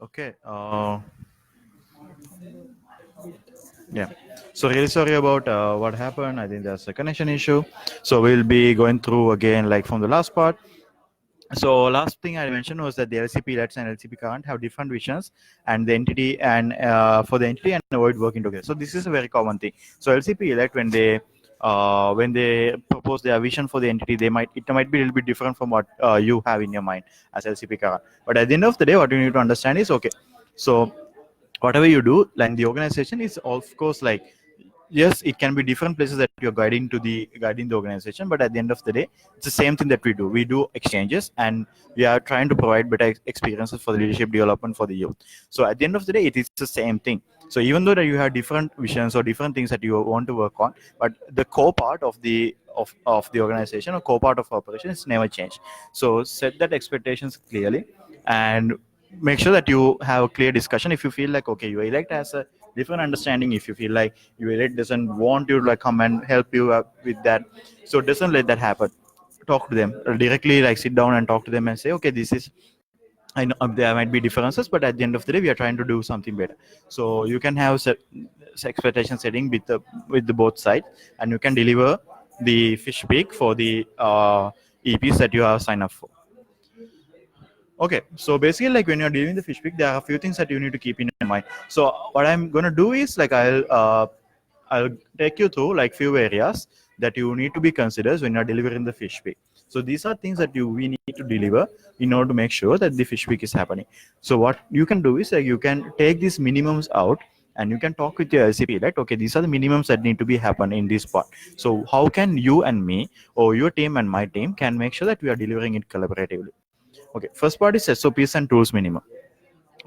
Okay. Yeah. So really sorry about what happened. I think there's a connection issue. So we'll be going through again, like from the last part. So last thing I mentioned was that the LCP lets and LCP can't have different visions and the entity and for the entity and avoid working together. So this is a very common thing. So LCP elect when they propose their vision for the entity, it might be a little bit different from what you have in your mind as LCP can't. But at the end of the day, what you need to understand is okay. So whatever you do, like the organization is of course like yes, it can be different places that you're guiding the organization, but at the end of the day, it's the same thing that we do. We do exchanges and we are trying to provide better experiences for the leadership development for the youth. So at the end of the day, it is the same thing. So even though that you have different visions or different things that you want to work on, but the core part of the organization or core part of operation is never changed. So set that expectations clearly and make sure that you have a clear discussion. If you feel like okay, you elect as a different understanding, if you feel like your elect doesn't want you to like come and help you with that, so doesn't let that happen. Talk to them directly, like sit down and talk to them and say okay, this is, I know there might be differences, but at the end of the day, we are trying to do something better. So you can have expectation setting with the both sides, and you can deliver the fish peak for the EPs that you have signed up for. Okay, so basically, like when you're dealing the fish pick, there are a few things that you need to keep in mind. So what I'm gonna do is like I'll take you through like few areas that you need to be considered when you're delivering the fish pick. So these are things that we need to deliver in order to make sure that the fish pick is happening. So what you can do is like you can take these minimums out and you can talk with your LCP, right? Okay, these are the minimums that need to be happen in this part. So how can you and me or your team and my team can make sure that we are delivering it collaboratively? Okay, first part is SOPs and tools minimum.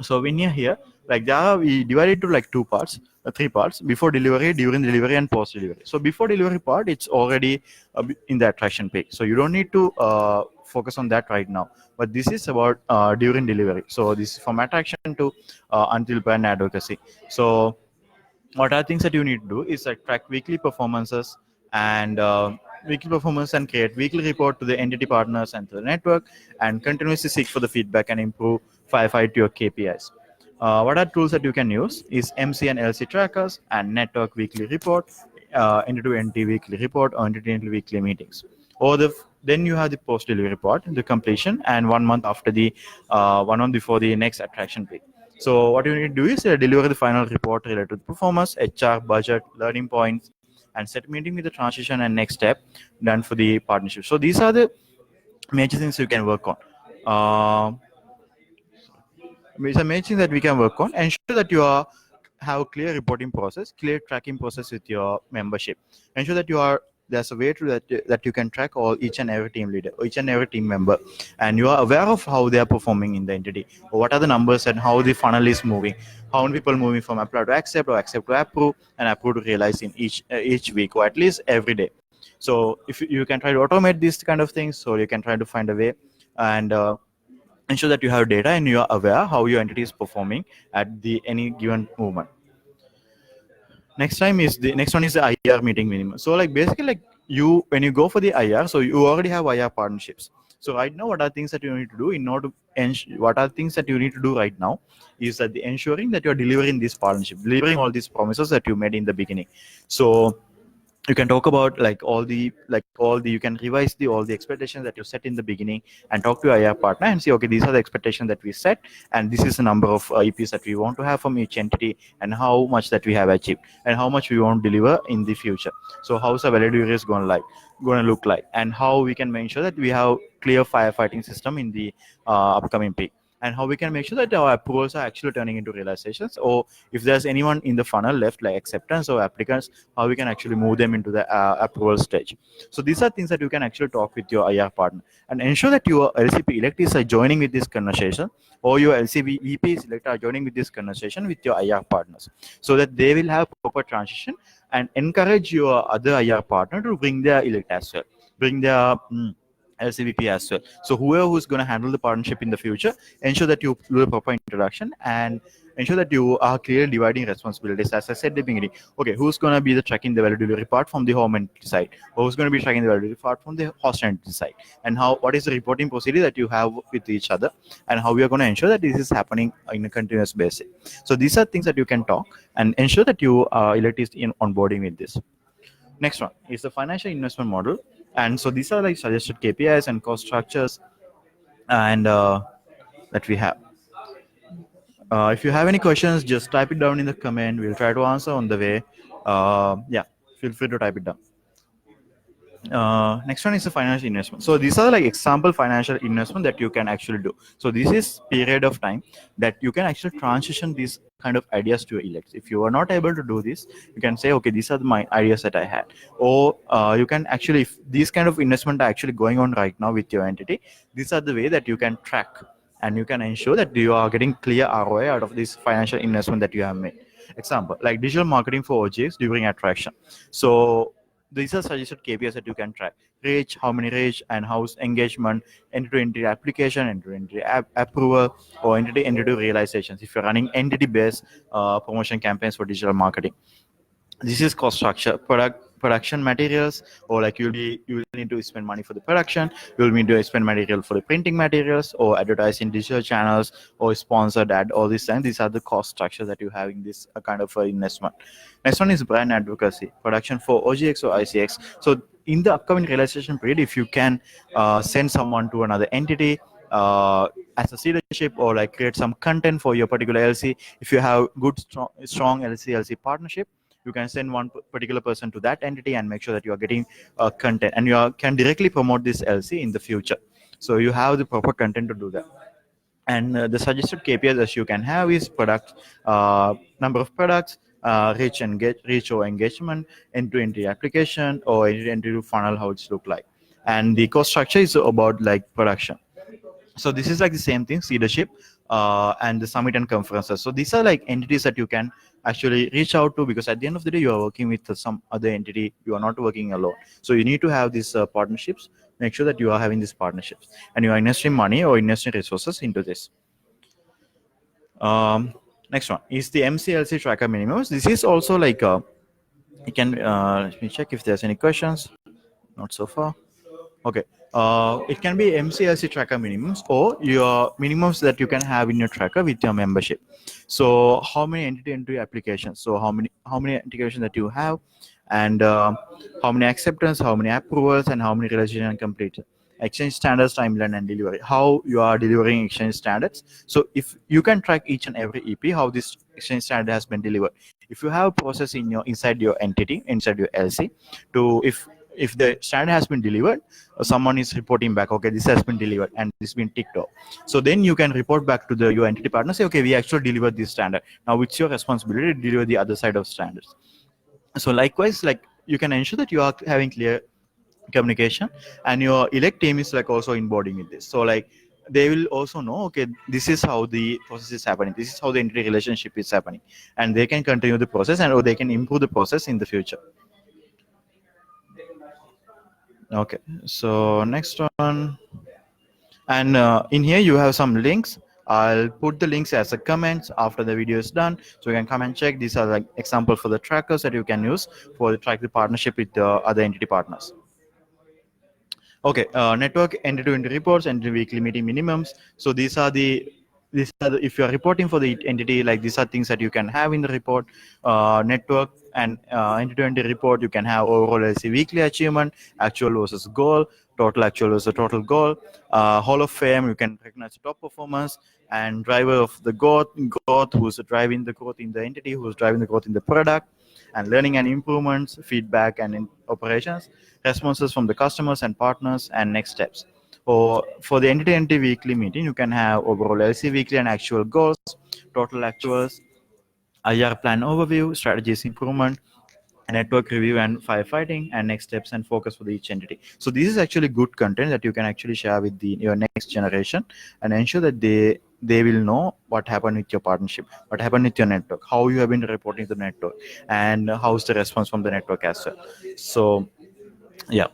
So when you're here, like there we divide it to like two parts, three parts: before delivery, during delivery, and post delivery. So before delivery part, it's already in the attraction page, so you don't need to focus on that right now. But this is about during delivery. So this is from attraction to until brand advocacy. So what are things that you need to do is like track weekly performances and create weekly report to the entity partners and to the network, and continuously seek for the feedback and improve firefight your KPIs. What are tools that you can use is MC and LC trackers and network weekly report, entity to entity weekly report, or entity to entity weekly meetings. Or then you have the post delivery report, the completion, and 1 month after the 1 month before the next attraction peak. So what you need to do is deliver the final report related to the performance, HR, budget, learning points, and set meeting with the transition and next step done for the partnership. So these are the major things you can work on. It's a major thing that we can work on. Ensure that you have a clear reporting process, clear tracking process with your membership. Ensure that there's a way to that you can track each and every team leader, each and every team member, and you are aware of how they are performing in the entity, or what are the numbers and how the funnel is moving, how many people moving from apply to accept or accept to approve and approve to realize in each week or at least every day. So if you can try to automate these kind of things, so you can try to find a way and ensure that you have data and you are aware how your entity is performing at the any given movement. Next one is the IR meeting minimum. So like basically like you when you go for the IR, so you already have IR partnerships. So right now, what are things that you need to do in order to what are things that you need to do right now is that the ensuring that you're delivering this partnership, delivering all these promises that you made in the beginning. So you can talk about you can revise all the expectations that you set in the beginning and talk to your IR partner and say okay, these are the expectations that we set and this is the number of EPs that we want to have from each entity and how much that we have achieved and how much we want to deliver in the future. So how's a valid is going to look like, and how we can make sure that we have clear firefighting system in the upcoming peak, and how we can make sure that our approvals are actually turning into realizations, or if there's anyone in the funnel left like acceptance or applicants, how we can actually move them into the approval stage. So these are things that you can actually talk with your IR partner and ensure that your LCP electees are joining with this conversation, or your LCP VPs elect are joining with this conversation with your IR partners, so that they will have proper transition and encourage your other IR partner to bring their elect as well, bring their LCVP as well. So whoever who's going to handle the partnership in the future, ensure that you do a proper introduction and ensure that you are clearly dividing responsibilities. As I said at the beginning, okay, who's going to be the tracking the value delivery part from the home entity side, or who's going to be tracking the value delivery part from the host entity side, and how what is the reporting procedure that you have with each other, and how we are going to ensure that this is happening in a continuous basis. So these are things that you can talk and ensure that you elect is in onboarding with this. Next one is the financial investment model, and so these are like suggested KPIs and cost structures, and that we have. If you have any questions, just type it down in the comment. We'll try to answer on the way. Yeah, feel free to type it down. Next one is the financial investment. So these are like example financial investment that you can actually do. So this is period of time that you can actually transition these kind of ideas to elect. If you are not able to do this, you can say, okay, these are my ideas that I had. Or you can actually, if these kind of investment are actually going on right now with your entity, these are the way that you can track and you can ensure that you are getting clear ROI out of this financial investment that you have made. Example, like digital marketing for OGX during attraction. So these are suggested KPIs that you can track: reach, how many reach, and how's engagement, entity application, entity approval, or entity realizations. If you're running entity-based promotion campaigns for digital marketing, this is cost structure. Production materials, or like you will need to spend money for the production, you'll need to spend material for the printing materials or advertising digital channels or sponsored ad, all these things. These are the cost structure that you have in this kind of investment. Next one is brand advocacy, production for OGX or ICX. So in the upcoming realization period, if you can send someone to another entity as a leadership, or like create some content for your particular LC, if you have good strong LC partnership, you can send one particular person to that entity and make sure that you are getting content, and can directly promote this LC in the future. So you have the proper content to do that. And the suggested KPIs that you can have is product, number of products, reach or engagement, end-to-end application, or end-to-end funnel, how it's look like. And the cost structure is about like production. So this is like the same thing, leadership, and the summit and conferences. So these are like entities that you can actually reach out to, because at the end of the day, you are working with some other entity. You are not working alone. So you need to have these partnerships. Make sure that you are having these partnerships and you are investing money or investing resources into this. Next one is the MCLC tracker minimums. This is also like you can let me check if there's any questions. Not so far. Okay. It can be MCLC tracker minimums or your minimums that you can have in your tracker with your membership. So how many entity applications? So how many integrations that you have, and how many acceptance, how many approvals, and how many realization completed. Exchange standards, timeline, and delivery. How you are delivering exchange standards. So if you can track each and every EP, how this exchange standard has been delivered. If you have a process inside your entity, inside your LC, to if the standard has been delivered, someone is reporting back, okay, this has been delivered and this has been ticked off. So then you can report back to your entity partner, say, okay, we actually delivered this standard. Now it's your responsibility to deliver the other side of standards. So likewise, like you can ensure that you are having clear communication, and your elect team is like also onboarding with this. So like they will also know, okay, this is how the process is happening, this is how the entity relationship is happening, and they can continue the process, and or they can improve the process in the future. Okay, so next one, and in here you have some links. I'll put the links as a comments after the video is done, so you can come and check. These are like example for the trackers that you can use for track the partnership with the other entity partners. Okay, network entity reports and weekly meeting minimums. So if you are reporting for the entity, like these are things that you can have in the report. Network and entity report, you can have overall LC weekly achievement, actual versus goal, total actual versus total goal. Hall of Fame, you can recognize the top performance, and driver of the growth, who's driving the growth in the entity, who's driving the growth in the product, and learning and improvements, feedback and operations, responses from the customers and partners, and next steps. Or for the entity weekly meeting, you can have overall LC weekly and actual goals, total actuals, IR plan overview, strategies improvement, network review and firefighting, and next steps and focus for each entity. So this is actually good content that you can actually share with your next generation, and ensure that they will know what happened with your partnership, what happened with your network, how you have been reporting to the network, and how's the response from the network as well. So yeah.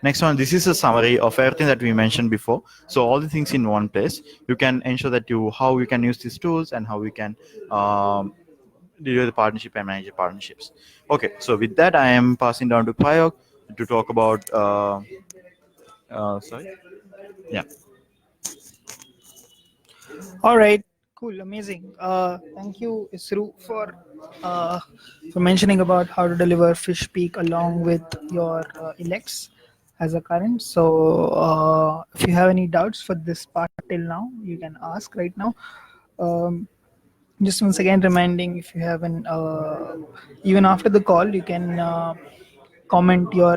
Next one, this is a summary of everything that we mentioned before. So all the things in one place. You can ensure that how you can use these tools and how we can deliver the partnership and manage the partnerships. Okay, so with that, I am passing down to Payok to talk about. Sorry. Yeah. All right, cool, amazing. Thank you, Isru, for mentioning about how to deliver Fishpeak along with your elects as a current. So, if you have any doubts for this part till now, you can ask right now. Um, just once again reminding, if you haven't, even after the call, you can comment your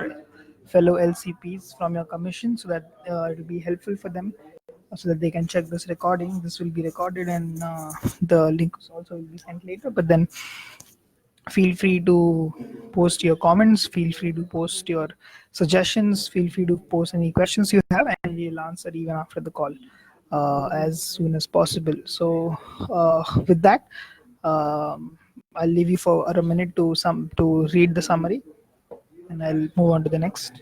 fellow LCPs from your commission so that it will be helpful for them so that they can check this recording. This will be recorded and the link also will be sent later. But then feel free to post your comments, feel free to post your suggestions, feel free to post any questions you have, and we'll answer even after the call as soon as possible. So, with that, I'll leave you for a minute to read the summary, and I'll move on to the next.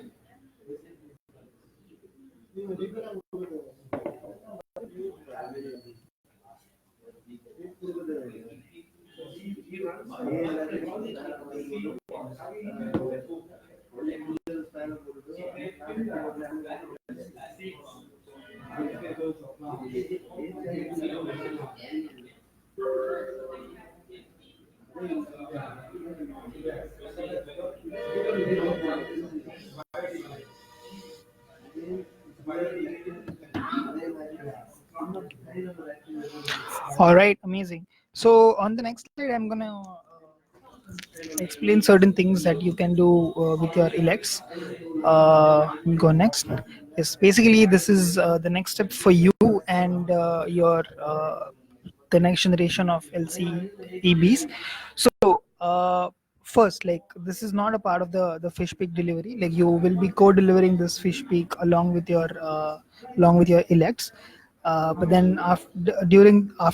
All right, amazing. So on the next slide, I'm gonna explain certain things that you can do with your elects. We'll go next. Yes, basically this is the next step for you and your the next generation of LCEBs. So first, like this is not a part of the fish peak delivery. Like you will be co-delivering this fish peak along with your elects. But then after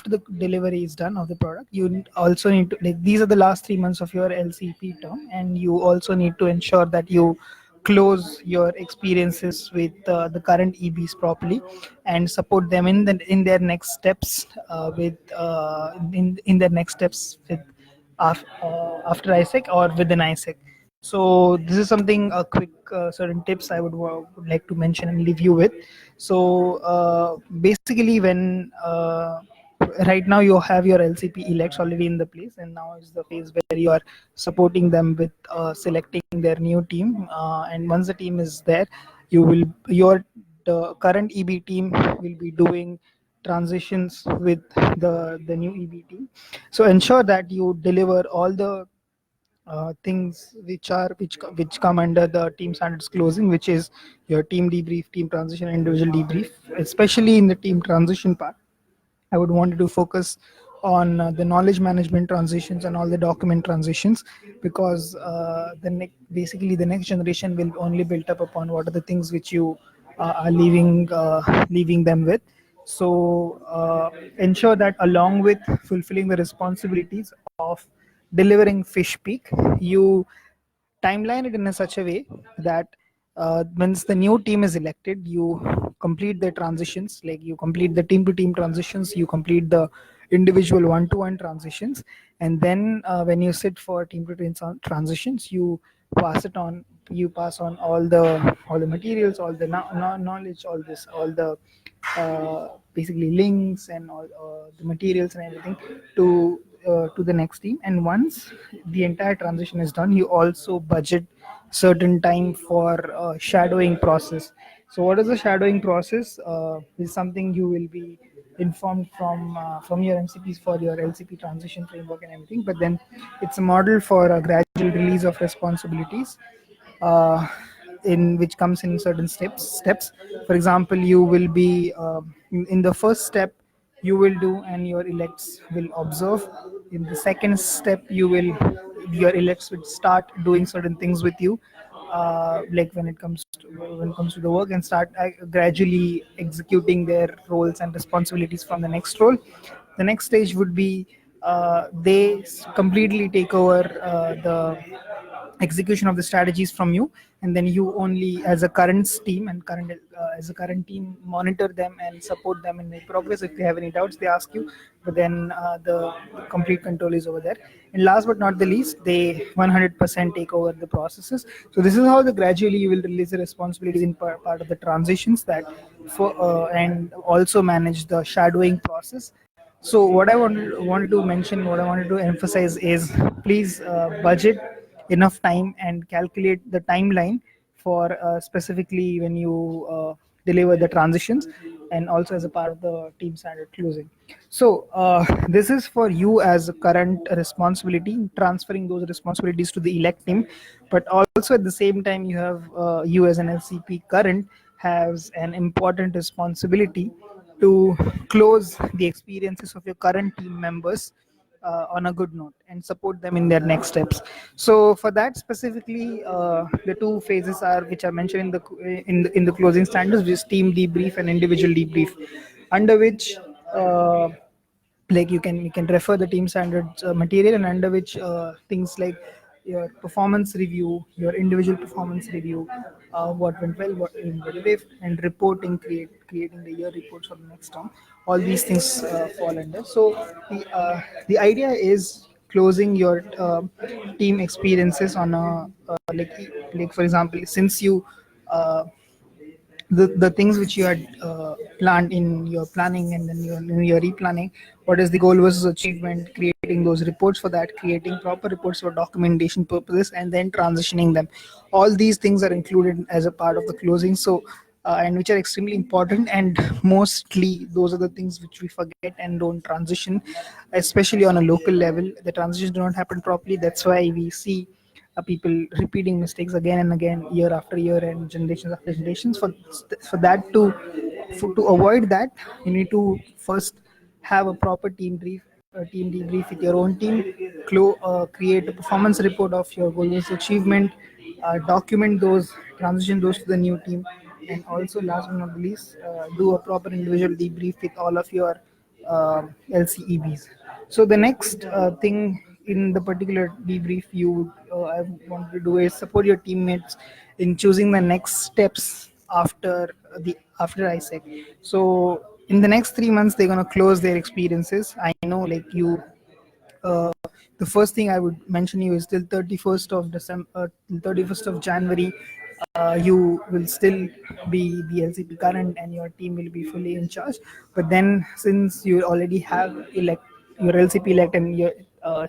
the delivery is done of the product, you also need to, like, these are the last 3 months of your LCP term, and you also need to ensure that you close your experiences with the current EBs properly and support them in their next steps in their next steps with after ISEC or within ISEC. So this is something a quick certain tips I would like to mention and leave you with. So basically, when right now you have your LCP elects already in the place, and now is the phase where you are supporting them with selecting their new team. And once the team is there, your the current EB team will be doing transitions with the new EB team. So ensure that you deliver all the things which come under the team standards closing, which is your team debrief, team transition, and individual debrief. Especially in the team transition part, I would want to focus on the knowledge management transitions and all the document transitions, because basically the next generation will only build up upon what are the things which you are leaving them with. So ensure that along with fulfilling the responsibilities of delivering fish peak, you timeline it in a such a way that once the new team is elected, you complete the transitions, like you complete the team to team transitions, you complete the individual one to one transitions, and then when you sit for team to team transitions, you pass on all the materials, all the knowledge, all the basically links and all the materials and everything to the next team. And once the entire transition is done, you also budget certain time for shadowing process. So what is the shadowing process? Is something you will be informed from your MCPs for your LCP transition framework and everything. But then it's a model for a gradual release of responsibilities, uh, in which comes in certain steps. For example, you will be in the first step you will do and your elects will observe. In the second step, your elects will start doing certain things with you, like when it comes to the work, and start gradually executing their roles and responsibilities from the next role. The next stage would be they completely take over execution of the strategies from you, and then you only as a current team and current as a current team monitor them and support them in their progress. If they have any doubts, they ask you, but then the complete control is over there. And last but not the least, they 100% take over the processes. So this is how the gradually you will release the responsibilities in part of the transitions that for and also manage the shadowing process. So what I wanted to mention, what I wanted to emphasize is, please budget enough time and calculate the timeline for specifically when you deliver the transitions, and also as a part of the team standard closing. So this is for you as a current responsibility, transferring those responsibilities to the elect team, but also at the same time you have you as an LCP current has an important responsibility to close the experiences of your current team members on a good note and support them in their next steps. So for that specifically, the two phases are which are mentioned in the closing standards, which is team debrief and individual debrief, under which like you can refer the team standards material, and under which things like your performance review, your individual performance review, what went well, what went well, and reporting, creating the year reports for the next term. All these things fall under. So the idea is closing your team experiences on a like for example, since you the things which you had planned in your planning, and then in your replanning, what is the goal versus achievement, creating those reports for that, creating proper reports for documentation purposes, and then transitioning them. All these things are included as a part of the closing. So and which are extremely important, and mostly those are the things which we forget and don't transition, especially on a local level. The transitions do not happen properly. That's why we see people repeating mistakes again and again, year after year, and generations after generations. For that to avoid that, you need to first have a proper team debrief with your own team, create a performance report of your goals achievement, document those, transition those to the new team, and also last but not the least, do a proper individual debrief with all of your LCEBs. So the next thing in the particular debrief you I want to do is support your teammates in choosing the next steps after ISEC. So in the next 3 months, they're gonna close their experiences. I know, like you, uh, the first thing I would mention you is till 31st of December, 31st of January, you will still be the LCP current, and your team will be fully in charge. But then, since you already have your LCP elect, and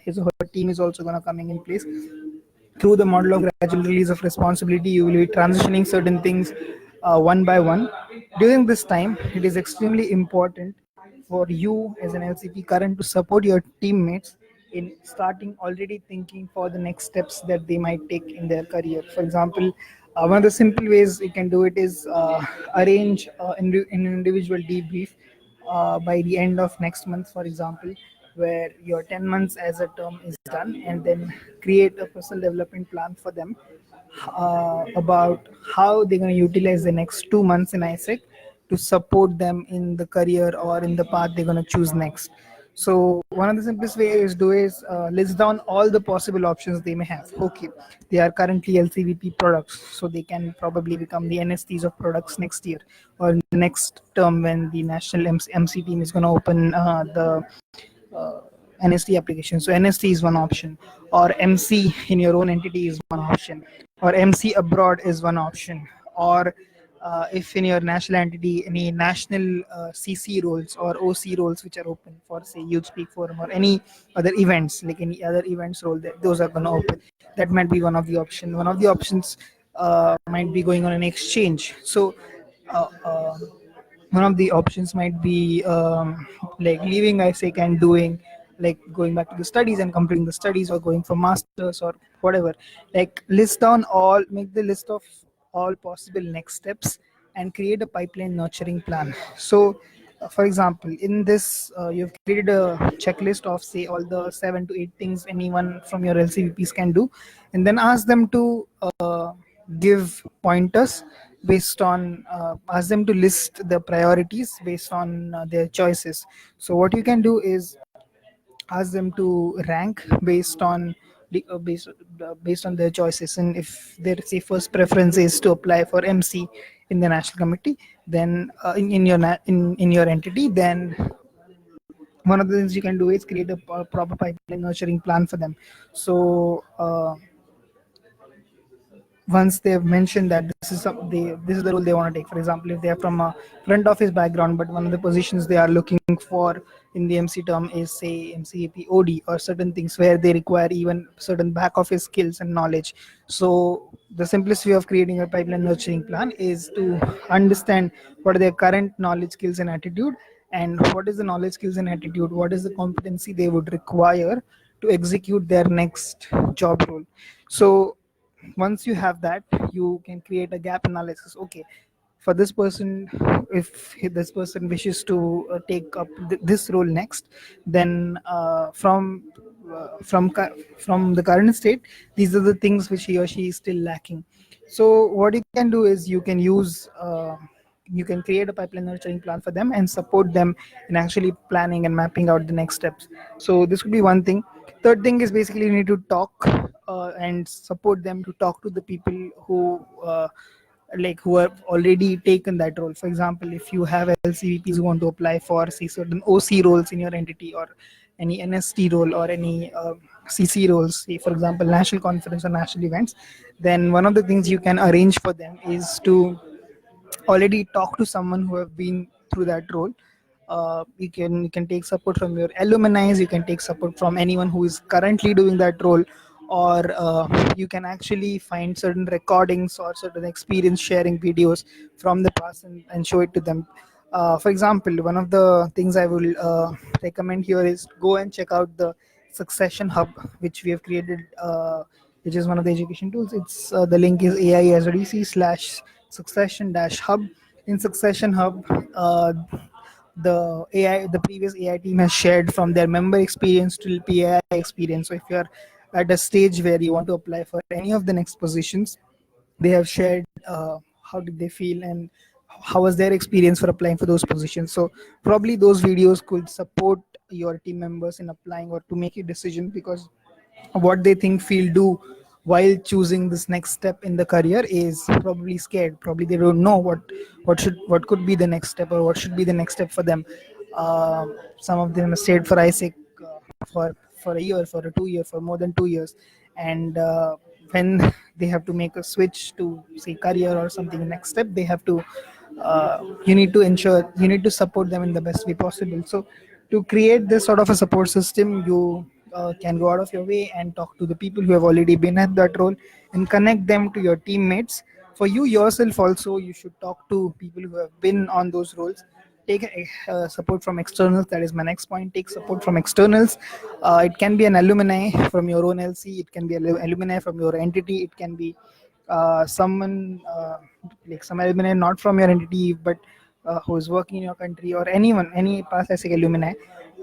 his or her team is also gonna coming in place, through the model of gradual release of responsibility, you will be transitioning certain things one by one. During this time, it is extremely important for you as an LCP current to support your teammates in starting already thinking for the next steps that they might take in their career. For example, one of the simple ways you can do it is arrange an individual debrief by the end of next month, for example, where your 10 months as a term is done, and then create a personal development plan for them about how they're going to utilize the next 2 months in ISEC to support them in the career or in the path they're going to choose next. So one of the simplest ways to do is list down all the possible options they may have. Okay, they are currently LCVP products, so they can probably become the NSTs of products next year or in the next term when the national MC team is going to open the NST application. So NST is one option, or MC in your own entity is one option, or MC abroad is one option, or if in your national entity any national CC roles or OC roles which are open for, say, Youth Speak Forum or any other events, like any other events role, that those are going to open. That might be one of the option. One of the options might be going on an exchange. So uh, uh, one of the options might be like leaving ISEC and doing, like, going back to the studies and completing the studies, or going for masters or whatever. Like, list down all, make the list of all possible next steps and create a pipeline nurturing plan. So for example, in this you've created a checklist of, say, all the 7 to 8 things anyone from your LCVPs can do, and then ask them to give pointers based on ask them to list the priorities based on their choices. So what you can do is ask them to rank based on based on their choices. And if their say first preference is to apply for MC in the national committee, then in your entity, then one of the things you can do is create a proper pipeline nurturing plan for them. So once they've mentioned that this is the role they want to take. For example, if they are from a front office background, but one of the positions they are looking for in the MC term is say MCAP OD or certain things where they require even certain back office skills and knowledge. So the simplest way of creating a pipeline nurturing plan is to understand what are their current knowledge, skills, and attitude, and what is the knowledge, skills, and attitude, what is the competency they would require to execute their next job role. So once you have that, you can create a gap analysis. Okay, for this person, if this person wishes to take up this role next, then from the current state, these are the things which he or she is still lacking. So what you can do is you can create a pipeline nurturing plan for them and support them in actually planning and mapping out the next steps. So this could be one thing. Third thing is basically you need to talk and support them to talk to the people who have already taken that role. For example, if you have LCVPs who want to apply for say certain OC roles in your entity, or any NST role, or any CC roles, say for example national conference or national events, then one of the things you can arrange for them is to already talk to someone who have been through that role. You can take support from your alumni, you can take support from anyone who is currently doing that role, or you can actually find certain recordings or certain experience sharing videos from the past, and show it to them. For example, one of the things I will recommend here is go and check out the Succession Hub, which we have created, which is one of the education tools. It's the link is AISDC/succession-hub. In Succession Hub, the previous AI team has shared from their member experience to PAI experience. So if you're at a stage where you want to apply for any of the next positions, they have shared how did they feel and how was their experience for applying for those positions. So probably those videos could support your team members in applying or to make a decision, because what they think feel do while choosing this next step in the career is probably scared. Probably they don't know what could be the next step, or what should be the next step for them. Some of them have stayed for ISIC for a year, for a 2 year, for more than 2 years, and when they have to make a switch to say career or something next step, they have to you need to support them in the best way possible. So to create this sort of a support system, you can go out of your way and talk to the people who have already been at that role and connect them to your teammates. For you yourself also, you should talk to people who have been on those roles. Take support from externals. That is my next point. Take support from externals. It can be an alumni from your own LC, it can be an alumni from your entity, it can be someone like some alumni not from your entity, but who is working in your country, or anyone, any past ISIC alumni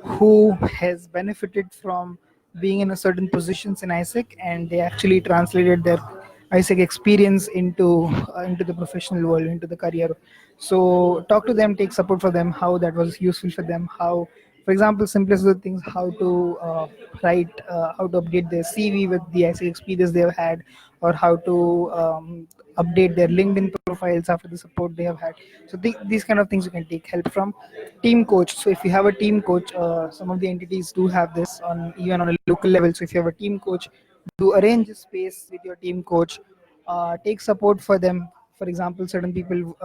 who has benefited from being in a certain positions in ISIC, and they actually translated their ISIC experience into the professional world, into the career. So talk to them, take support for them, how that was useful for them, how, for example, simplest of the things, how to how to update their CV with the ISIC experience they have had, or how to update their LinkedIn profiles after the support they have had. So these kind of things you can take help from. Team coach. So if you have a team coach, some of the entities do have this on even on a local level. So if you have a team coach, do arrange a space with your team coach. Take support for them. For example, certain people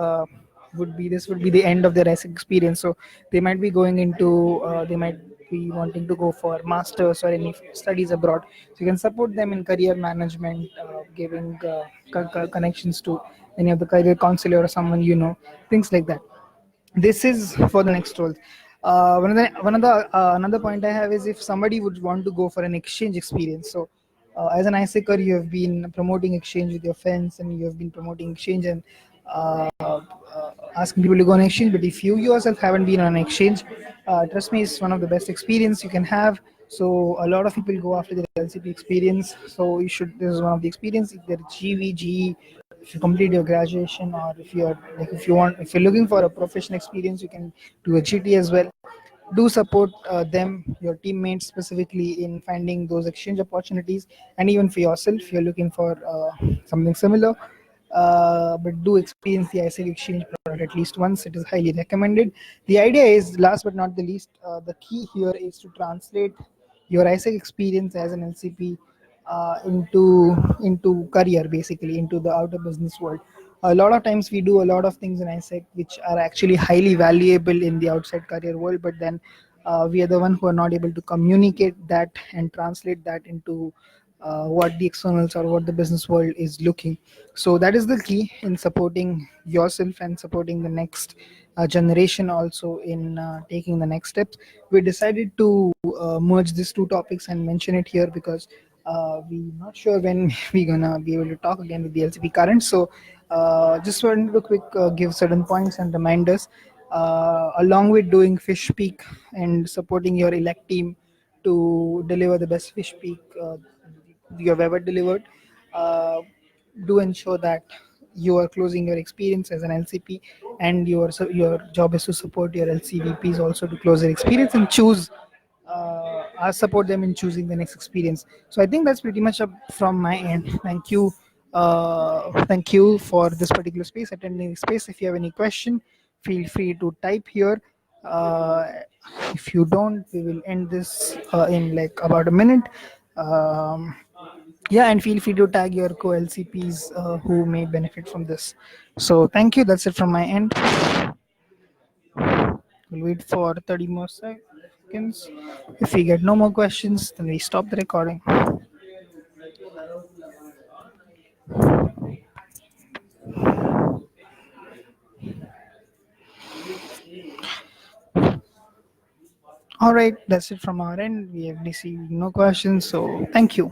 would be the end of their ISIC experience. So they might be going into they might be wanting to go for masters or any studies abroad. So you can support them in career management, giving connections to any of the career counselor or someone you know, things like that. This is for the next role. Another point I have is if somebody would want to go for an exchange experience. So as an ISICer, you have been promoting exchange with your friends, and you have been promoting exchange and asking people to go on exchange. But if you yourself haven't been on an exchange, trust me, it's one of the best experience you can have. So a lot of people go after the LCP experience. So you should. This is one of the experience. If they're GV, if you complete your graduation, or if you're like if you're looking for a professional experience, you can do a GT as well. do support them, your teammates specifically, in finding those exchange opportunities, and even for yourself, you're looking for something similar. But do experience the ISEC exchange product at least once. It is highly recommended. The idea is, last but not the least, the key here is to translate your ISEC experience as an LCP into career, basically into the outer business world. A lot of times we do a lot of things in ISEC which are actually highly valuable in the outside career world, but then we are the one who are not able to communicate that and translate that into what the externals or what the business world is looking. So that is the key in supporting yourself and supporting the next generation also in taking the next steps. We decided to merge these two topics and mention it here because we're not sure when we're gonna be able to talk again with the LCP current. So just wanted to quick give certain points and reminders, along with doing Fishpeak and supporting your elect team to deliver the best Fishpeak you have ever delivered. Uh, do ensure that you are closing your experience as an LCP, and your job is to support your LCVPs also to close their experience and choose support them in choosing the next experience. So I think that's pretty much up from my end. Thank you for this particular space, attending the space. If you have any question, feel free to type here. Uh, if you don't, we will end this in like about a minute. Um, yeah, and feel free to tag your co LCPs who may benefit from this. So thank you. That's it from my end. We'll wait for 30 more seconds. If we get no more questions, then we stop the recording. All right, that's it from our end. We have received no questions, so thank you.